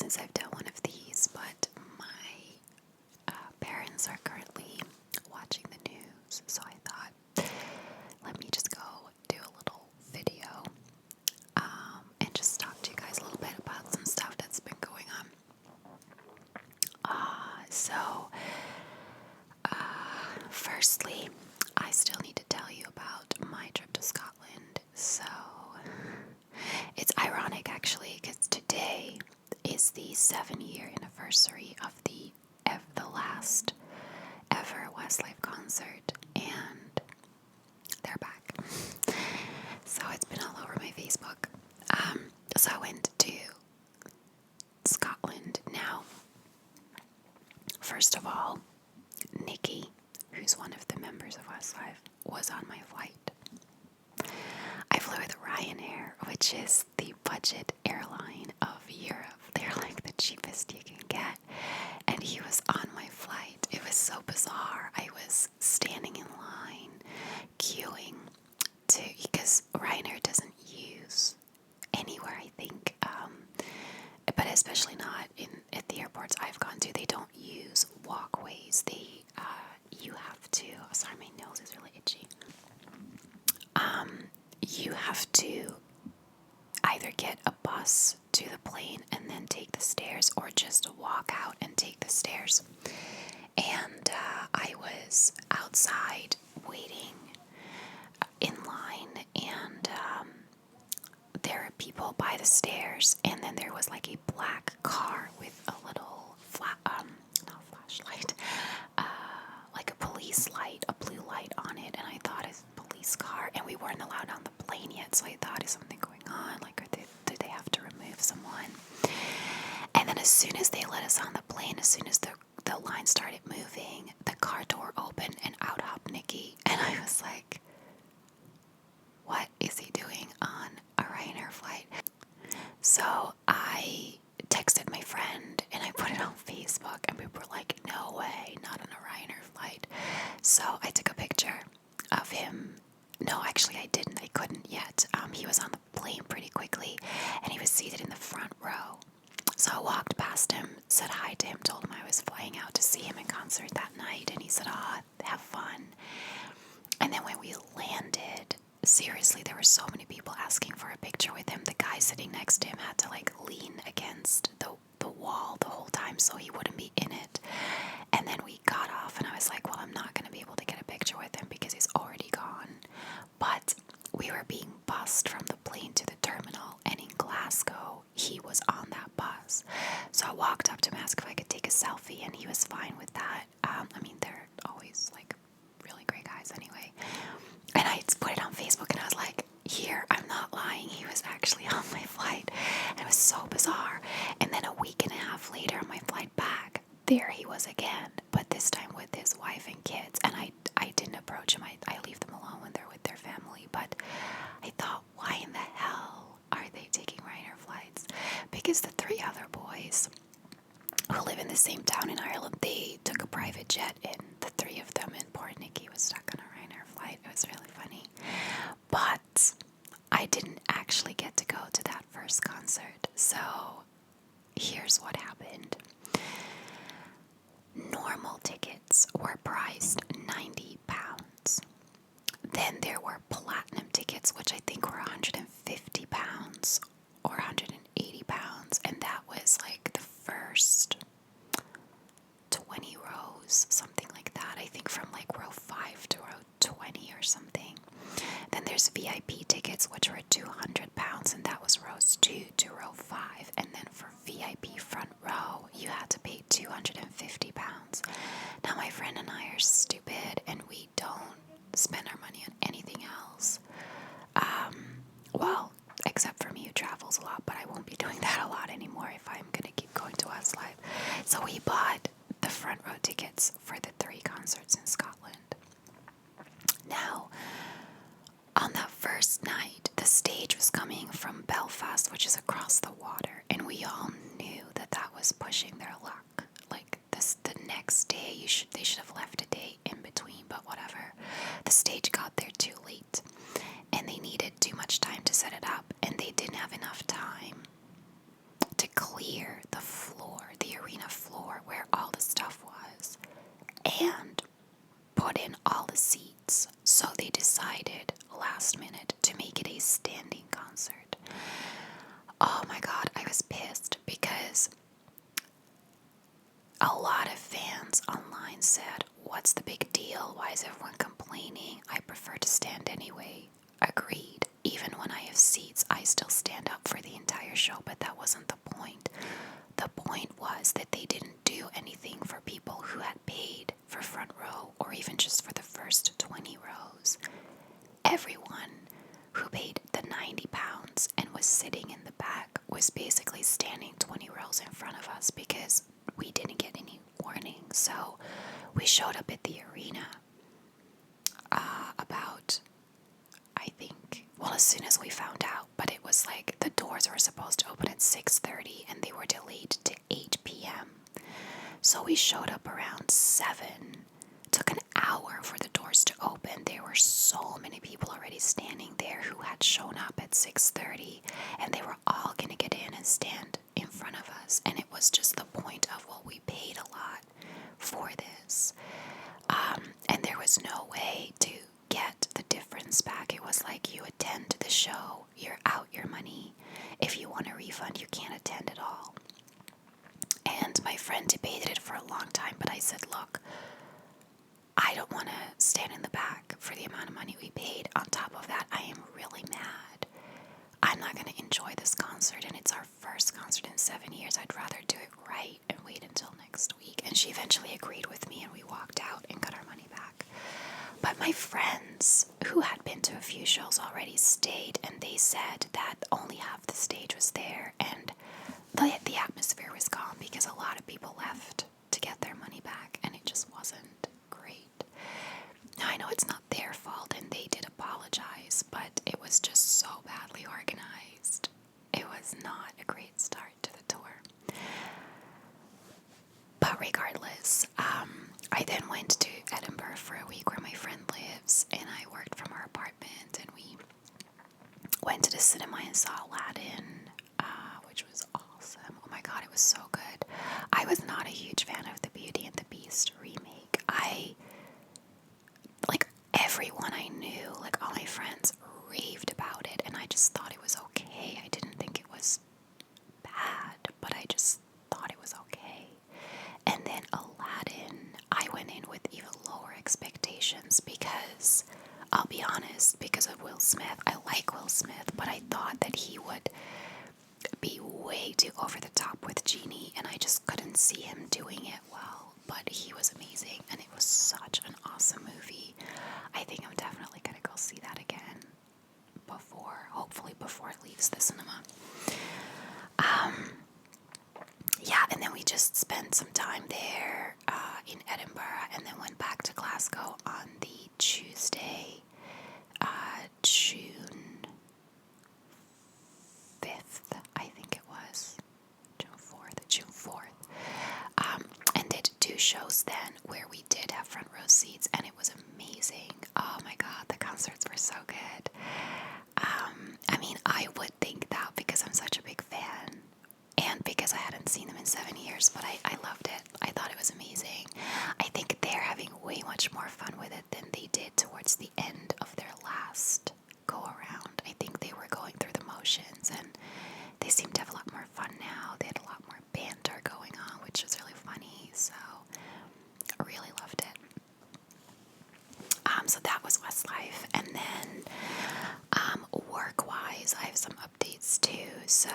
since I've done one of these, but my parents are currently watching the news, so I thought, let me just go do a little video and just talk to you guys a little bit about some stuff that's been going on. Firstly, I still need to tell you about my trip to Scotland. So, it's ironic actually, because today is the 7-year anniversary of the last ever Westlife concert, and they're back. So it's been all over my Facebook. So I went to Scotland. Now, first of all, Nikki, who's one of the members of Westlife, was on my flight. I flew with Ryanair, which is the budget airline of Europe. They're like the cheapest you can get. And he was on my flight. It was so bizarre. I was standing in line, queuing because Ryanair doesn't use anywhere, I think, but especially not at the airports I've gone to. They don't use walkways. You have to. Sorry, my nose is really itchy. You have to either get a bus to the plane and then take the stairs, or just walk out and take the stairs. And I was outside waiting in line, and there were people by the stairs, and then there was like a black car with a little not flashlight, like a police light, a blue light on it, and I thought it's a police car, and we weren't allowed on the plane yet, so I thought, is something going on? Like, did they have to remove someone? And then as soon as they let us on the plane, as soon as the line started moving, the car door opened and out hopped Nikki, and I was like, what is he doing on a Ryanair flight? So I texted my friend and I put it on Facebook, and people were like, no way, not on a Ryanair flight. So I took a picture of him. No, actually I didn't. I couldn't yet. He was on the plane pretty quickly, and he was seated in the front row. So I walked past him, said hi to him, told him I was flying out to see him in concert that night, and he said, have fun. And then when we landed, seriously, there were so many people asking for a picture with him. The guy sitting next to him had to like lean against the wall the whole time so he wouldn't be in it. And then we got off, and I was like, well, I'm not going to be able to get a picture with him because he's already gone. But we were being bussed from the plane to the terminal, and in Glasgow, he was on that bus. So I walked up to him, asked if I could take a selfie, and he was fine with that. I mean, they're always like really great guys anyway. And I put it on Facebook, and I was like, here, I'm not lying, he was actually on my flight. And it was so bizarre. And then a week and a half later, on my flight back, there he was again, but this time with his wife and kids. And I didn't approach him. I leave them alone when they're with their family. But I thought, why in the hell are they taking Ryanair flights? Because the 3 other boys who live in the same town in Ireland, they took a private jet, and the 3 of them, and poor Nikki was stuck on a Ryanair flight. It was really funny. But I didn't actually get to go to that first concert. So here's what happened. Normal tickets were priced £90. Then there were platinum tickets, which I think were £150 or £180, and that was like the first 20 rows, something like that. I think from like row 5 to row 20 or something. Then there's VIP tickets, which were £200, and that was rows 2 to row 5. And then for VIP front row, you had to pay £250. Now my friend and I are stupid, and we don't spend our money on anything else. Well, except for me, who travels a lot, but I won't be doing that a lot anymore if I'm gonna keep going to Westlife. So we bought the front row tickets for the 3 concerts in Scotland. Now, on that first night, the stage was coming from Belfast, which is across the water, and we all knew that that was pushing their luck. Like, the next day, they should have left a day in between, but whatever. The stage got there too late, and they needed too much time to set it decided last minute to make it a standing concert. Oh my god, I was pissed because a lot of fans online said, "What's the big deal? Why is everyone complaining? I prefer to stand anyway." Agreed. Even when I have seats, I still stand up for the entire show, but that wasn't the point. The point was that they didn't do anything for people who had paid for front row or even just for the first 20 rows. Everyone who paid the £90 and was sitting in the back was basically standing 20 rows in front of us because we didn't get any warning. So we showed up at the arena about, I think, well, as soon as we found out, but it was like the doors were supposed to open at 6:30 and they were delayed to 8 p.m. So we showed up around 7. Took an hour for the doors to open. There were so many people already standing there who had shown up at 6:30, and they were all going to get in and stand in front of us. And it was just the point of, well, we paid a lot for this. And there was no way to get the difference back. It was like, you attend the show, you're out your money. If you want a refund, you can't attend at all. And my friend debated it for a long time, but I said, look, I don't want to stand in the back for the amount of money we paid. On top of that, I am really mad. I'm not going to enjoy this concert, and it's our first concert in 7 years. I'd rather do it right and wait until next week. And she eventually agreed with me, and we walked out and got our money back. But my friends who had been to a few shows already stayed, and they said that only half the stage was there, and the atmosphere was gone because a lot of people left to get their money back, and it just wasn't great. Now, I know it's not their fault, and they did apologize, but it was just so badly organized. It was not a great start to the tour. But regardless, I then went to Edinburgh for a week where my friend lives, and I worked from her apartment, and we went to the cinema and saw Aladdin, which was awesome. Oh my god, it was so good. I was not a huge fan of the Beauty and the Beast remake. Everyone I knew, like all my friends, raved about it, and I just thought it was okay. I didn't think it was bad, but I just thought it was okay. And then Aladdin, I went in with even lower expectations because, I'll be honest, because of Will Smith. I like Will Smith, but I thought that he would be way too over the top with Genie, and I just couldn't see him doing it well. But he was amazing, and it was such an awesome movie. I think I'm definitely going to go see that again hopefully before it leaves the cinema. Yeah, and then we just spent some time there in Edinburgh, and then went back to Glasgow on the Tuesday, June 5th, I think it was. June 4th. And did 2 shows then where we did have front row seats, and it was amazing. Oh my god, the concerts were so good. I mean, I would think that because I'm such a big fan, and because I hadn't seen them in 7 years, but I loved it. I thought it was amazing. I think they're having way much more fun with it than they did towards the end of their last go around. I think they were going through the motions, and they seem to have a lot more fun now. They had a lot more banter going on, which was really funny, so I really loved it. So that was Westlife, and then work-wise, I have some updates too. So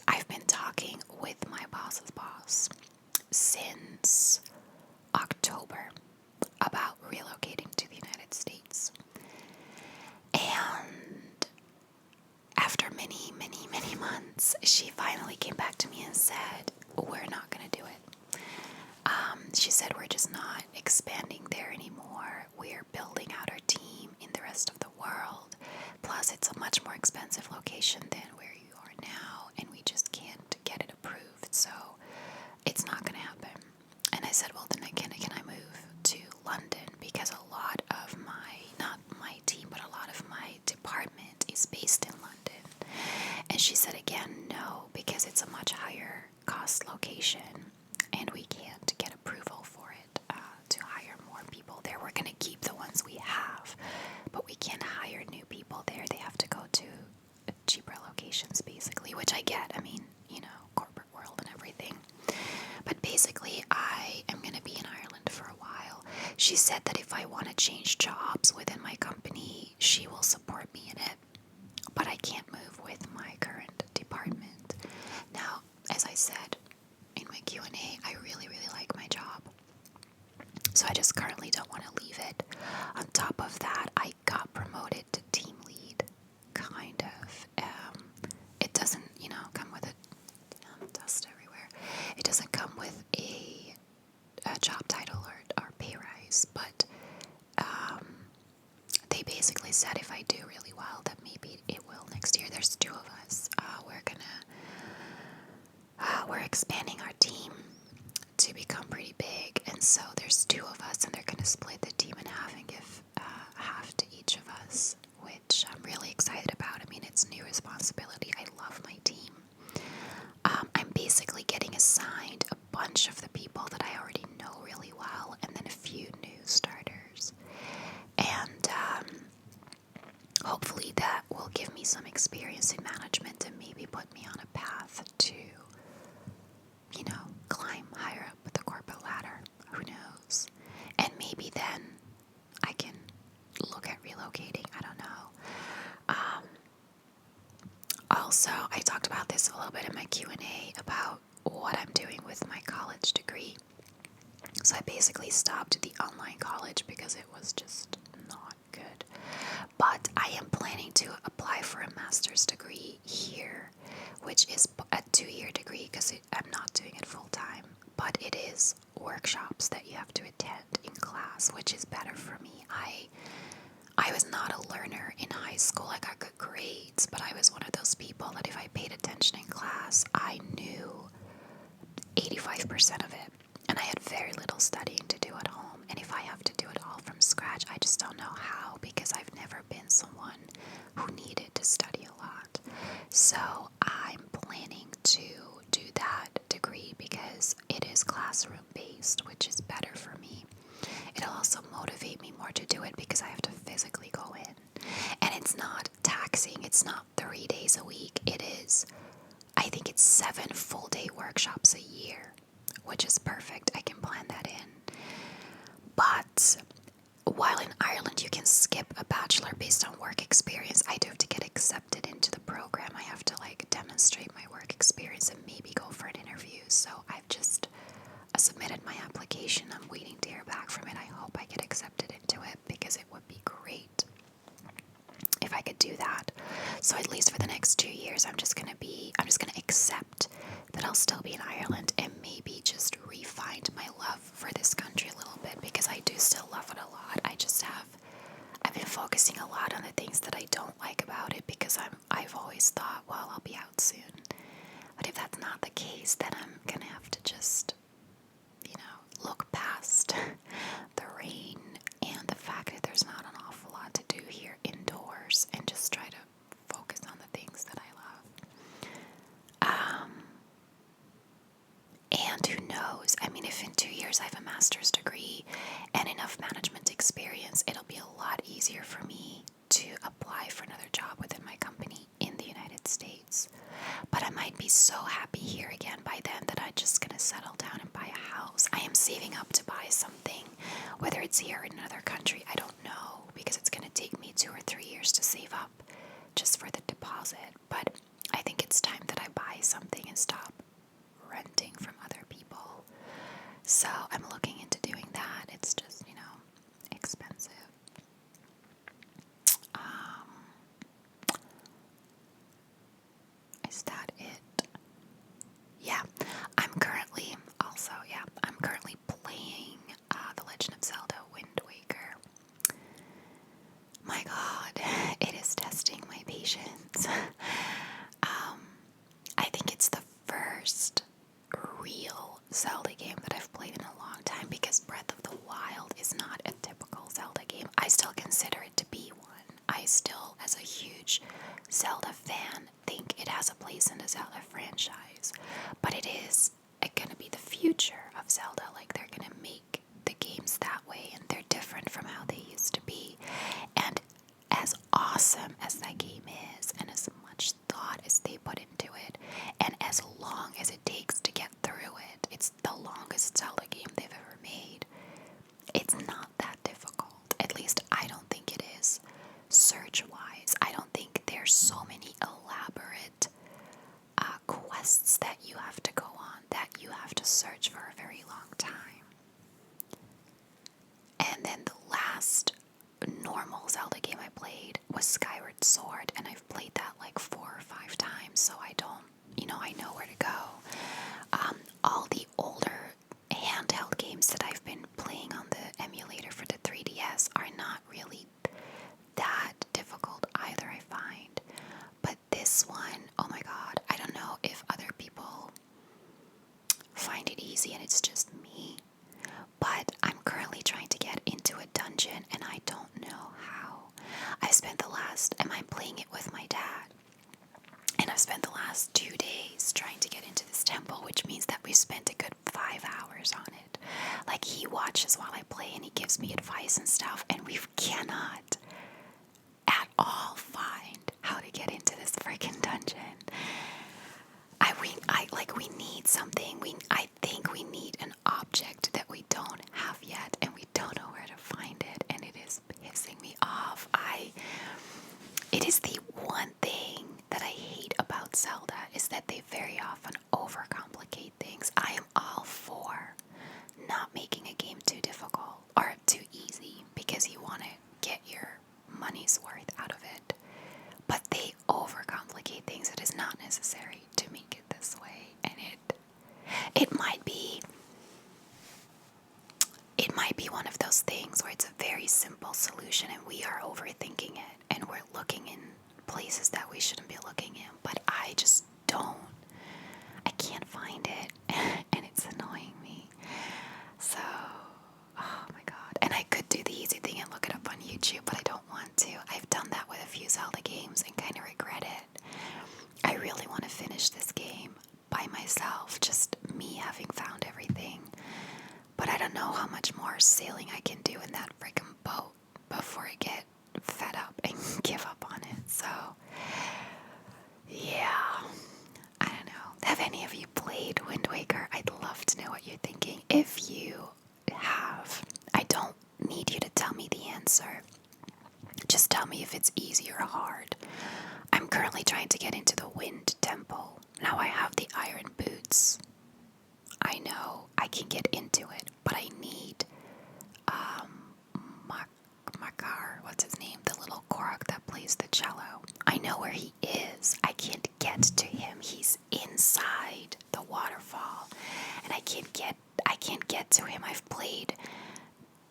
I've been talking with my boss's boss since October about relocating to the United States. And after many months, she finally came back to me and said, we're not going to do it. She said, we're just not expanding there anymore. We're building out our team in the rest of the world. Plus, it's a much more expensive location than where you are now, and we just can't get it approved. So it's not going to happen. And I said, well, then can I move to London? Because a lot of not my team, but a lot of my department is based in London. And she said again, no, because it's a much higher cost location, and we can't get approval for it to hire more people there. We're going to said if I do really well, that maybe it will next year. There's two of us. We're expanding our team to become pretty big, and so there's two of us, and they're gonna split the team in half and give half to each of us, which I'm really excited about. I mean, it's new responsibility. I love my team. I'm basically getting assigned a bunch of the people that I already know really well, and then a few new starters. And hopefully that will give me some experience in management and maybe put me on a path to, climb higher up the corporate ladder. Who knows? And maybe then I can look at relocating. I don't know. Also, I talked about this a little bit in my Q&A about what I'm doing with my college degree. So I basically stopped the online college because it was just not good. But I am planning to apply for a master's degree here, which is a 2-year degree because I'm not doing it full time. But it is workshops that you have to attend in class, which is better for me. I was not a learner in high school. I got good grades, but I was one of those people that if I paid attention in class, I knew 85% of it. And I had very little studying to do at home. And if I have to do it all from scratch, I just don't know how, because I've never been someone who needed to study a lot. So I'm planning to do that degree because it is classroom based, which is better for me. It'll also motivate me more to do it because I have to physically go in. And it's not taxing. It's not 3 days a week. It is, I think it's 7 full-day workshops a year, which is perfect. I can plan that in. But while in Ireland you can skip a bachelor based on work experience, I do have to get accepted into the program. I have to demonstrate my work experience and maybe go for an interview. So I've just submitted my application. I'm waiting to hear back from it. I hope I get accepted into it because it would be great if I could do that. So at least for the next 2 years, I'm just gonna accept that I'll still be in Ireland and maybe just re-find my love for this country a little bit, because I do still love it a lot. I've been focusing a lot on the things that I don't like about it because I've always thought, well, I'll be out soon. But if that's not the case, then I'm gonna have to just look past the rain and the fact that there's not an awful lot to do here indoors and just try to focus on the things that I love. And who knows? I mean, if in 2 years I have a master's degree and enough management experience, it'll be a lot easier for me to apply for another job within my company in the United States. But I might be so happy here again by then that I'm just gonna settle down and buy a house. I am saving up to buy something, whether it's here or in another country, I don't know, because it's gonna take me 2 or 3 years to save up just for the deposit. But I think it's time that I buy something and stop renting from other people. So I'm looking into doing that. It's just, expensive. Is that it? Yeah, I'm currently playing The Legend of Zelda Wind Waker. My God, it is testing my patience. I think it's the first real Zelda game that I've played in a long time, because Breath of the Wild is not a typical Zelda game. I still consider it to be one. I still, as a huge Zelda fan, think it has a place in the Zelda franchise. But it is going to be the future of Zelda. They're going to make the games that way, and they're different from how they used to be. And as awesome as that game is, and as much thought as they put into it, and as long as it takes to get through it, it's the longest Zelda game they've ever made. It's not that difficult. At least I don't think it is. Search-wise, I don't think there's so many elaborate quests that you have to go on, that you have to search for a very long time. And then the last normal Zelda game I played was Skyward Sword, and I've played that 4 or 5 times, so I don't, I know where to go. All the older handheld games that I've been playing on the emulator for the 3DS are not really that I don't know how. I'm playing it with my dad. And I've spent the last 2 days trying to get into this temple, which means that we spent a good 5 hours on it. Like, he watches while I play and he gives me advice and stuff, and we cannot at all find how to get into this freaking dungeon. We need something. I think we need an object that we don't have yet, and we don't know where to find it, and it is pissing me off. It is the one thing that I hate about Zelda, is that they very often overcomplicate things. I am all for not making a game too difficult or too easy, because you want to get your money's worth out of it. But they overcomplicate things. It is not necessary to make it this way, and it might be one of those things where it's a very simple solution and we are overthinking it and we're looking in places that we shouldn't be looking in. But I just I can't find it, and it's annoying me. So, oh my god. And I could do the easy thing and look it up on YouTube, but I don't want to. I've done that with a few Zelda games and kind of regret it. I really want to finish this game by myself, just me having found everything. But I don't know how much more sailing I can do in that freaking boat before I get fed up and give up on it. So, yeah, I don't know. Have any of you played Wind Waker? I'd love to know what you're thinking. If you have, I don't need you to tell me the answer. Just tell me if it's easy or hard. I'm currently trying to get into the Wind Temple. Now I have the iron boots. I know I can get into it, but I need Makar, what's his name? The little Korok that plays the cello. I know where he is. I can't get to him. He's inside the waterfall, and I can't get to him. I've played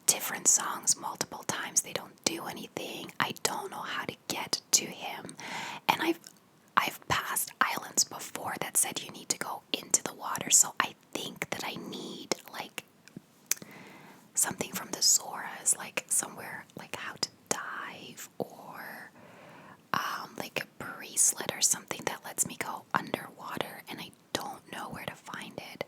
different songs multiple times. They don't do anything. I don't know how to get to him. And I've passed islands before that said you need to go into the water, so I think that I need like something from the Zoras, like somewhere like how to dive, or like a bracelet or something that lets me go underwater, and I don't know where to find it.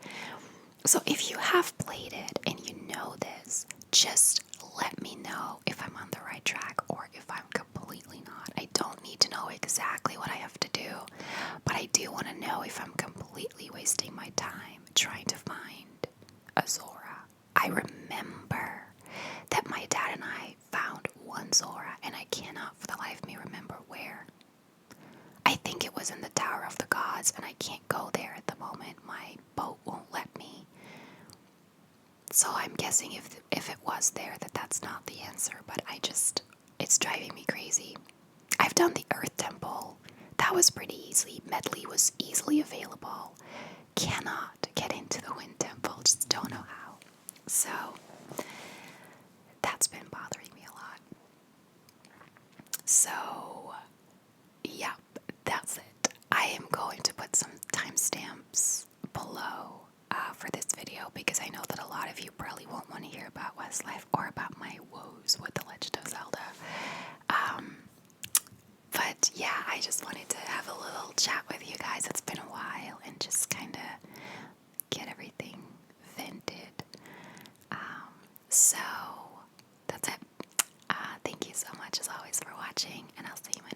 So if you have played it and you know this, just let me know if I'm on the right track or if I'm completely not. I don't need to know exactly what I have to do, but I do want to know if I'm completely wasting my time trying to find a Zora. I remember that my dad and I found one Zora, and I cannot for the life of me remember where. I think it was in the Tower of the Gods, and I can't go there at the moment. My boat won't let me. So I'm guessing if it was there, that's not the answer, but it's driving me crazy. I've done the Earth Temple. That was pretty easy. Medley was easily available. Cannot get into the Wind Temple. Just don't know how. So that's been bothering me a lot. So, yep, that's it. I am going to put some timestamps below for this video, because I know that a lot of you probably won't want to hear about Westlife or about my woes with The Legend of Zelda. But yeah, I just wanted to have a little chat with you guys. It's been a while, and just kind of get everything vented. So that's it. Thank you so much as always for watching, and I'll see you in my